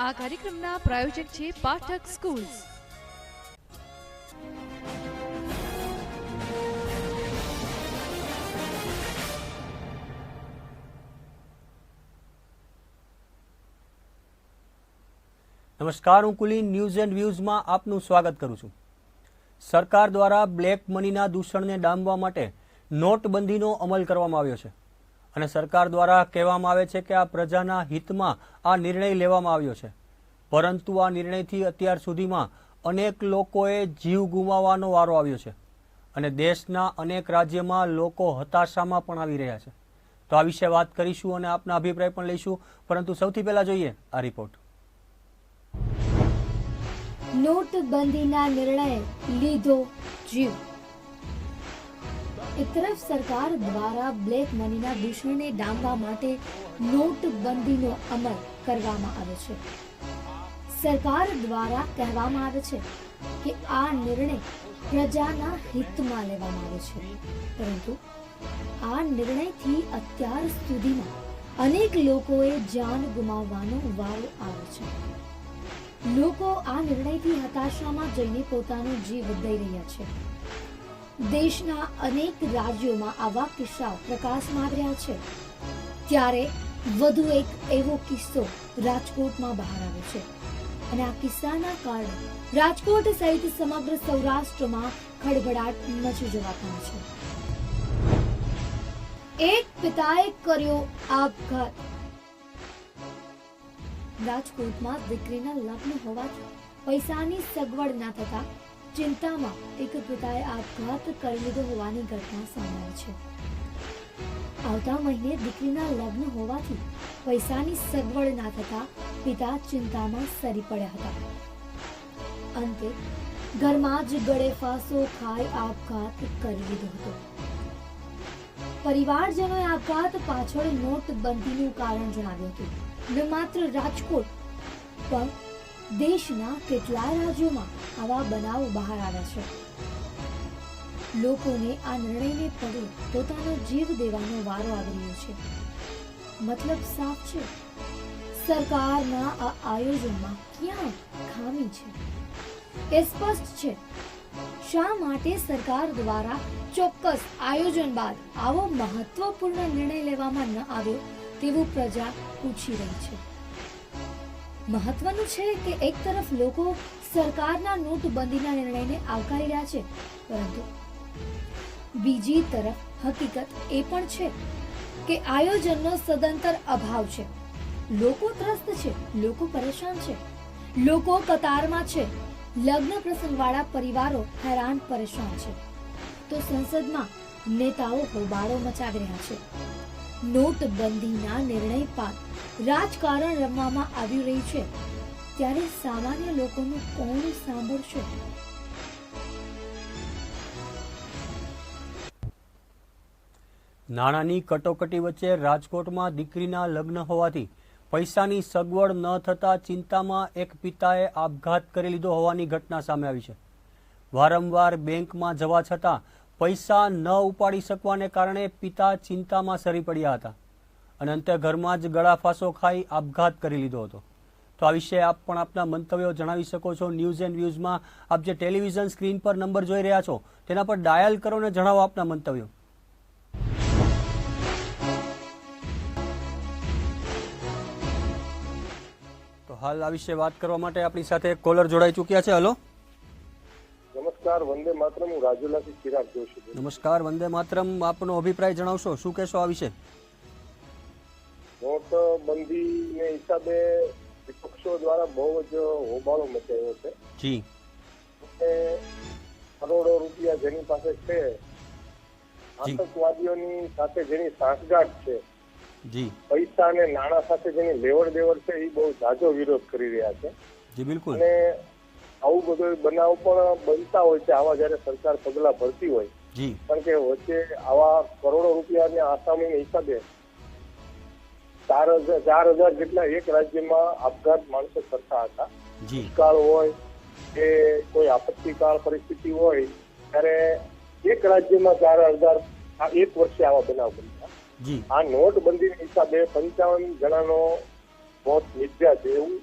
આ કાર્યક્રમના પ્રાયોજક છે પાઠક સ્કૂલ્સ। નમસ્કાર, હું કુલીન ન્યૂઝ એન્ડ વ્યૂઝમાં આપનું સ્વાગત કરું છું। સરકાર દ્વારા બ્લેક મનીના દૂષણને ડામવા માટે નોટબંધીનો અમલ કરવામાં આવ્યો છે અને સરકાર દ્વારા કહેવામાં આવે છે કે આ પ્રજાના હિતમાં આ નિર્ણય લેવામાં આવ્યો છે, પરંતુ આ નિર્ણયથી અત્યાર સુધીમાં અનેક લોકોએ જીવ ગુમાવવાનો વારો આવ્યો છે અને દેશના અનેક રાજ્યમાં લોકો હતાશામાં પણ આવી રહ્યા છે। તો આ વિશે વાત કરીશું અને આપના અભિપ્રાય પણ લઈશું, પરંતુ સૌથી પહેલા જોઈએ આ રિપોર્ટ। નોટબંધીના નિર્ણય લીધો જીવ। એક તરફ સરકાર દ્વારા બ્લેક મનીના દૂષણને ડામવા માટે નોટબંધીનો અમલ કરવામાં આવે છે। સરકાર દ્વારા કહેવામાં આવે છે કે આ નિર્ણય પ્રજાના હિતમાં લેવામાં આવે છે, પરંતુ આ નિર્ણયથી અત્યાર સુધીમાં અનેક લોકોએ જાન ગુમાવવાનો વારો આવે છે। લોકો આ નિર્ણયથી હતાશામાં જઈને પોતાનો જીવ દઈ રહ્યા છે। દેશના અનેક રાજ્યોમાં આવા કિસ્સાઓ પ્રકાશમાં આવ્યા છે, ત્યારે વધુ એક એવો કિસ્સો રાજકોટમાં બહાર આવ્યો છે અને આ કિસ્સાના કારણે રાજકોટ સહિત સમગ્ર સૌરાષ્ટ્રમાં ખળભળાટ મચી જવા પામ્યો છે। એક પિતાએ કર્યો આપઘાત। રાજકોટમાં દીકરીના લગ્ન હોવાથી પૈસાની સગવડ ના થતા ચિંતામાં એક પિતાએ આપઘાત કરી લીધો હોવાની ઘટના સામે આવી છે। આવતા મહિને દીકરીના લગ્ન હોવાથી પૈસાની સગવડ ના થતા પિતા ચિંતામાં સરી પડ્યા હતા। અંતે ઘરમાં જ ગળે ફાંસો ખાઈ આપઘાત કરી લીધો હતો। પરિવારજનોએ આપઘાત પાછળ નોટબંધીનું કારણ જણાવ્યું હતું। ન માત્ર રાજકોટ પણ દેશના કેટલાય રાજ્યોમાં આવા બનાવો બહાર આવ્યા છે। લોકોને આ નિર્ણયને પગલે પોતાનો જીવ દેવાનો વારો આવી રહ્યો છે। મતલબ સાફ છે, સરકારના આ આયોજનમાં ક્યાં ખામી છે એ સ્પષ્ટ છે। શા માટે સરકાર દ્વારા ચોક્કસ આયોજન બાદ આવો મહત્વપૂર્ણ નિર્ણય લેવામાં ન આવ્યો તેવું પ્રજા પૂછી રહી છે। મહત્વનું છે કે એક તરફ લોકો સરકારના નોટબંધીના નિર્ણયને આવકારી રહ્યા છે, પરંતુ બીજી તરફ હકીકત એ પણ છે કે આયોજનનો સદંતર અભાવ છે। લોકો ત્રસ્ત છે, લોકો પરેશાન છે, લોકો કતારમાં છે, લગ્ન પ્રસંગવાળા પરિવારો હેરાન પરેશાન છે, તો સંસદમાં નેતાઓ હોબાળો મચાવી રહ્યા છે। નોટબંધીના નિર્ણય બાદ રાજકારણ રમવામાં આવી રહ્યું છે, ત્યારે સામાન્ય લોકોનું કોણ સાંભળશે? નાણાંની કટોકટી વચ્ચે રાજકોટમાં દીકરીના લગ્ન હોવાથી પૈસાની સગવડ ન થતા ચિંતામાં એક પિતાએ આપઘાત કરી લીધો હોવાની ઘટના સામે આવી છે। વારંવાર બેંકમાં જવા છતાં પૈસા ન ઉપાડી શકવાને કારણે પિતા ચિંતામાં સરી પડ્યા હતા અને અંતે ઘરમાં જ ગળાફાંસો ખાઈ આપઘાત કરી લીધો હતો। તો આ વિશે આપ પણ આપના મંતવ્યો જણાવી શકો છો। ન્યૂઝ એન્ડ વ્યૂઝમાં આપ જે ટેલિવિઝન સ્ક્રીન પર નંબર જોઈ રહ્યા છો તેના પર ડાયલ કરો અને જણાવો આપના મંતવ્યો। તો હાલ આ વિશે વાત કરવા માટે આપણી સાથે એક કોલર જોડાઈ ચૂક્યા છે। હલો, નમસ્કાર, વંદે માતરમ। હું રાજુલાથી ચિરાગ જોશી। નમસ્કાર, વંદે માતરમ। આપનો અભિપ્રાય જણાવશો, શું કહેશો આ વિશે? નોટબંધીને હિસાબે વિપક્ષો દ્વારા બહુ જ હોબાળો મચાવ્યો છે। જી, કરોડો રૂપિયા જેની પાસે છે, આતંકવાદીઓની સાથે જેની સાંઠગાંઠ છે, જી, પૈસા અને નાણાં સાથે જેની લેવડ દેવડ છે, એ બહુ ઝાઝો વિરોધ કરી રહ્યા છે। જી, બિલકુલ। અને આવું બધો બનાવ પણ બનતા હોય છે આવા જયારે સરકાર પગલા ભરતી હોય, જી, કારણ કે વચ્ચે આવા કરોડો રૂપિયાની આસામીના હિસાબે 4,000 જેટલા એક રાજ્યમાં આપઘાત માણસો કરતા હતા। દુષ્કાળ હોય કે કોઈ આપત્તિકાળ પરિસ્થિતિ હોય ત્યારે એક રાજ્યમાં 4,000 એક વર્ષે આવા બનાવ બનતા। આ નોટબંધીના હિસાબે 55 જણાનો મોત નીપજ્યા છે એવું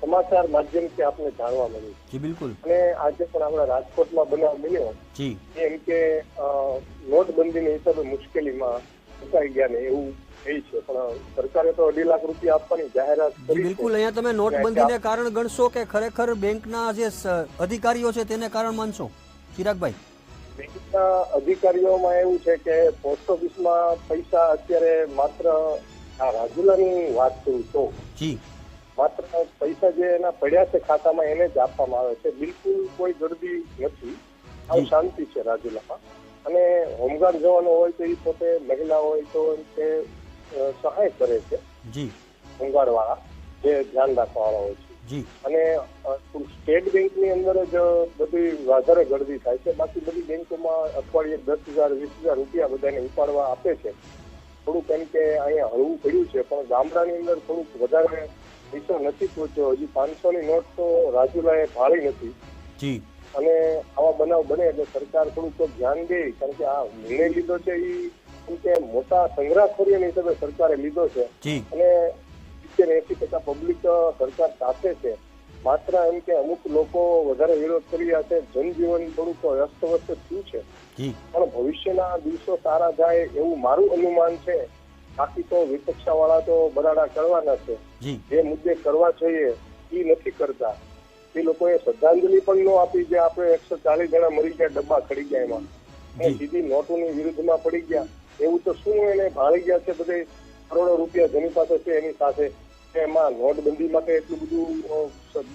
સમાચાર માધ્યમથી આપને જાણવા મળ્યું. જી બિલકુલ. અને આજે પણ આપણા રાજકોટમાં બનાવ બન્યો જી એમ કે નોટબંધીના હિસાબે મુશ્કેલીમાં ફસાઈ ગયા ને એવું એ છે, પણ સરકારે તો 2.5 લાખ રૂપિયા આપવાની જાહેરાત જી કરી. બિલકુલ. અહીંયા તમે નોટબંધીને કારણ ગણશો કે ખરેખર બેંકના જે અધિકારીઓ છે તેને કારણ માનશો ચિરાગભાઈ? બેંકના અધિકારીઓમાં એવું છે કે પોસ્ટ ઓફિસમાં પૈસા અત્યારે માત્ર આ રાજુલાની વાત કરું તો જી માત્ર પૈસા જે એના પડ્યા છે ખાતામાં એને જ આપવામાં આવે છે. બિલકુલ કોઈ ગરદી નથી, આવું શાંતિ છે રાજુલામાં. અને હોમગાર્ડ જવાનો હોય તો એ પોતે મહિલા હોય તો તે સહાય કરે છે જી હોમગાર્ડ વાળા, જે ધ્યાન રાખવા વાળા હોય છે જી. અને સ્ટેટ બેંકની અંદર જ બધી વધારે ગરદી થાય છે. બાકી બધી બેંકોમાં અઠવાડિયે 10,000 20,000 રૂપિયા બધાને ઉપાડવા આપે છે. થોડુંક એમ કે અહીંયા હળવું પડ્યું છે, પણ ગામડાની અંદર થોડુંક વધારે પૈસો નથી પહોંચ્યો. હજી 500ની નોટ તો રાજુલાએ ભાળી નથી જી. અને આવા બનાવ બને એટલે સરકાર થોડુંક ધ્યાન દે, કારણ કે આ નિર્ણય લીધો છે એ મોટા સંગ્રહખોરીઓની હિસાબે સરકારે લીધો છે જી. અને 70-80% પબ્લિક સરકાર સાથે છે. માત્ર એમ કે અમુક લોકો વધારે વિરોધ કરી રહ્યા છે. જનજીવન થોડુંક અસ્તવ્યસ્ત થયું છે, જી. પણ ભવિષ્યના દિવસો સારા જાય એવું મારું અનુમાન છે. બાકી તો વિપક્ષા વાળા તો બરાડા કરવાના છે. જે મુદ્દે કરવા જોઈએ એ નથી કરતા. એ લોકોએ શ્રદ્ધાંજલિ પણ ન આપી જે આપણે 140 જણા મરી ગયા, ડબ્બા ખડી ગયા એમાં, સીધી નોટોની વિરુદ્ધમાં પડી ગયા. એવું તો શું એને ભાળી ગયા છે બધે કરોડો રૂપિયા જેની પાસે છે એની સાથે. એમાં નોટબંધી માટે એટલું બધું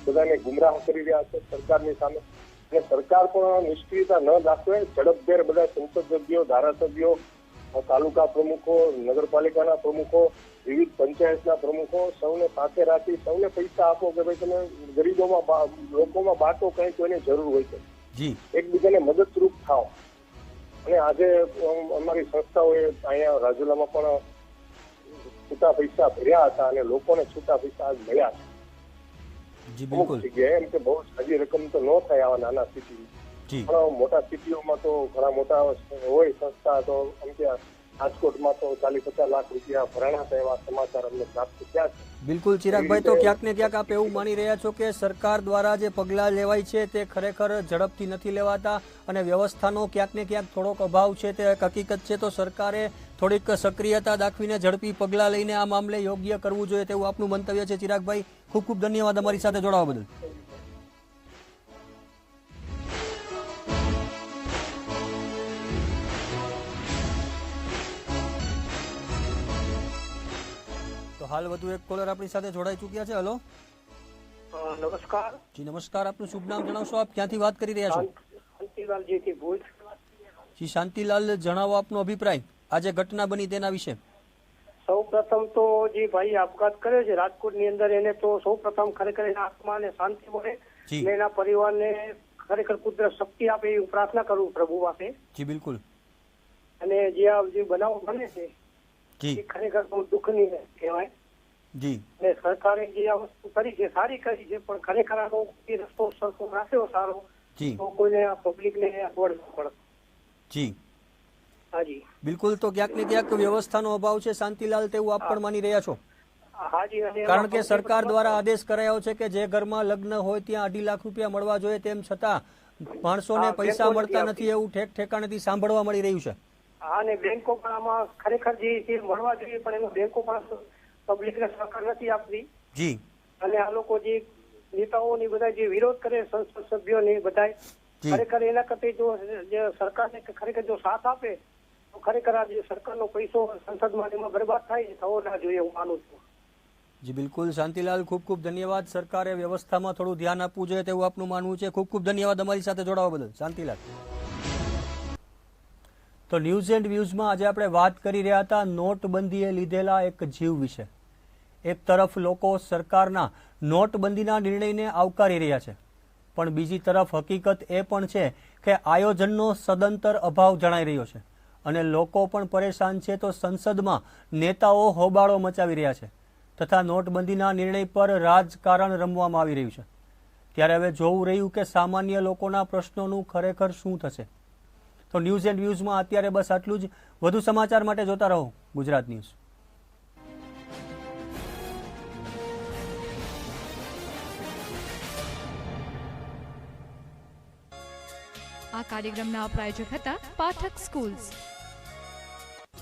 બધાને ગુમરાહ કરી રહ્યા છે સરકારની સામે. અને સરકાર પણ નિષ્ક્રિયતા ન દાખવે. ઝડપભેર બધા સંસદ સભ્યો, ધારાસભ્યો, તાલુકા પ્રમુખો, નગરપાલિકાના પ્રમુખો, વિવિધ પંચાયતના પ્રમુખો સૌને સાથે રાખી સૌને પૈસા આપો કે ભાઈ તમે ગરીબોમાં લોકોમાં બાટો, કંઈ કોઈને જરૂર હોય છે, એકબીજાને મદદરૂપ થાવ. અને આજે અમારી સંસ્થાઓએ અહીંયા રાજુલામાં પણ છૂટા પૈસા ભર્યા હતા અને લોકોને છૂટા પૈસા આજ મળ્યા છે. અમુક જગ્યાએ એમ કે બહુ સારી રકમ તો ન થાય આવા નાના સિટી, પણ મોટા સિટીઓમાં તો ઘણા મોટા હોય સંસ્થા. તો એમ કે રાજકોટમાં તો 40-50 લાખ રૂપિયા ભરાણા હતા એવા સમાચાર અમને પ્રાપ્ત થયા છે. બિલકુલ ચિરાગભાઈ, તો ક્યાંક ને ક્યાંક આપ એવું માની રહ્યા છો કે સરકાર દ્વારા જે પગલાં લેવાય છે તે ખરેખર ઝડપથી નથી લેવાતા અને વ્યવસ્થાનો ક્યાંક ને ક્યાંક થોડોક અભાવ છે, તે હકીકત છે. તો સરકારે થોડીક સક્રિયતા દાખવીને ઝડપી પગલાં લઈને આ મામલે યોગ્ય કરવું જોઈએ તેવું આપનું મંતવ્ય છે. ચિરાગભાઈ, ખૂબ ખૂબ ધન્યવાદ અમારી સાથે જોડાવા બદલ. હાલ વધુ એક કોલર આપણી સાથે જોડાઈ ચૂક્યા છે. હેલો, નમસ્કાર. જી નમસ્કાર. આપનું શુભ નામ જણાવશો? આપ ક્યાંથી વાત કરી રહ્યા છો? શાંતિલાલજી ભુજ. જી શાંતિલાલ, જણાવો આપનો અભિપ્રાય આજે ઘટના બની તેના વિશે. સૌ પ્રથમ તો જે ભાઈ આપઘાત કર્યો છે રાજકોટની અંદર, એને તો સૌ પ્રથમ ખરેખર એના આત્માને શાંતિ મળે અને એના પરિવારને ખરેખર કુદરત શક્તિ આપે એવી પ્રાર્થના કરું પ્રભુ પાસે. જી બિલકુલ. અને જે બનાવ બને છે એ ખરેખર બહુ દુઃખની કહેવાય. જી. અને સરકારે જે આ વસ્તુ કરી છે સારી કરી છે, પણ ખરેખર આનો રસ્તો સરખો રાખ્યો સારો તો કોઈને આ પબ્લિકને અગવડ ન પડે. જી હાજી બિલકુલ. તો ક્યાંક ને ક્યાંક વ્યવસ્થાનો અભાવ છે શાંતિલાલ, તેવું આપ પણ માની રહ્યા છો? હાજી. કારણ કે સરકાર દ્વારા આદેશ કરાયો છે કે જે ઘરમાં લગ્ન હોય ત્યાં 2.5 લાખ રૂપિયા મળવા જોઈએ, તેમ છતાં માણસોને પૈસા મળતા નથી એવું ઠેક ઠેકાણેથી સાંભળવા મળી રહ્યું છે. હા, અને બેંકો પણ આમાં ખરેખર જે મળવા જોઈએ પણ એનો બેંકો પણ પબ્લિકને સહકાર નથી આપતી. જી. અને આ લોકો જે નેતાઓની બધા જે વિરોધ કરે સંસદ સભ્યોની બધા, ખરેખર એના કરતા જો સરકારને ખરેખર જો સાથ આપે તો ખરેખર આ જે સરકારનો પૈસો સંસદમાં એમાં બરબાદ થાય થવો ના જોઈએ હું માનું છું. જી બિલકુલ શાંતિલાલ, ખૂબ ખૂબ ધન્યવાદ. સરકારે વ્યવસ્થામાં થોડું ધ્યાન આપવું જોઈએ તેવું આપનું માનવું છે. ખૂબ ખૂબ ધન્યવાદ અમારી સાથે જોડાવા બદલ શાંતિલાલ. તો ન્યૂઝ એન્ડ વ્યૂઝમાં આજે આપણે વાત કરી રહ્યા હતા નોટબંધીએ લીધેલા એક જીવ વિશે. એક તરફ લોકો સરકારના નોટબંધીના નિર્ણયને આવકારી રહ્યા છે, પણ બીજી તરફ હકીકત એ પણ છે કે આયોજનનો સદંતર અભાવ જણાઈ રહ્યો છે અને લોકો પણ પરેશાન છે. તો સંસદમાં નેતાઓ હોબાળો મચાવી રહ્યા છે તથા નોટબંધીના નિર્ણય પર રાજકારણ રમવામાં આવી રહ્યું છે. ત્યારે હવે જોવું રહ્યું કે સામાન્ય લોકોના પ્રશ્નોનું ખરેખર શું થશે. તો ન્યૂઝ એન્ડ વ્યૂઝમાં અત્યારે બસ આટલું જ. વધુ સમાચાર માટે જોતા રહો ગુજરાત ન્યૂઝ. આ કાર્યક્રમના પ્રાયોજક હતા પાઠક સ્કૂલ્સ.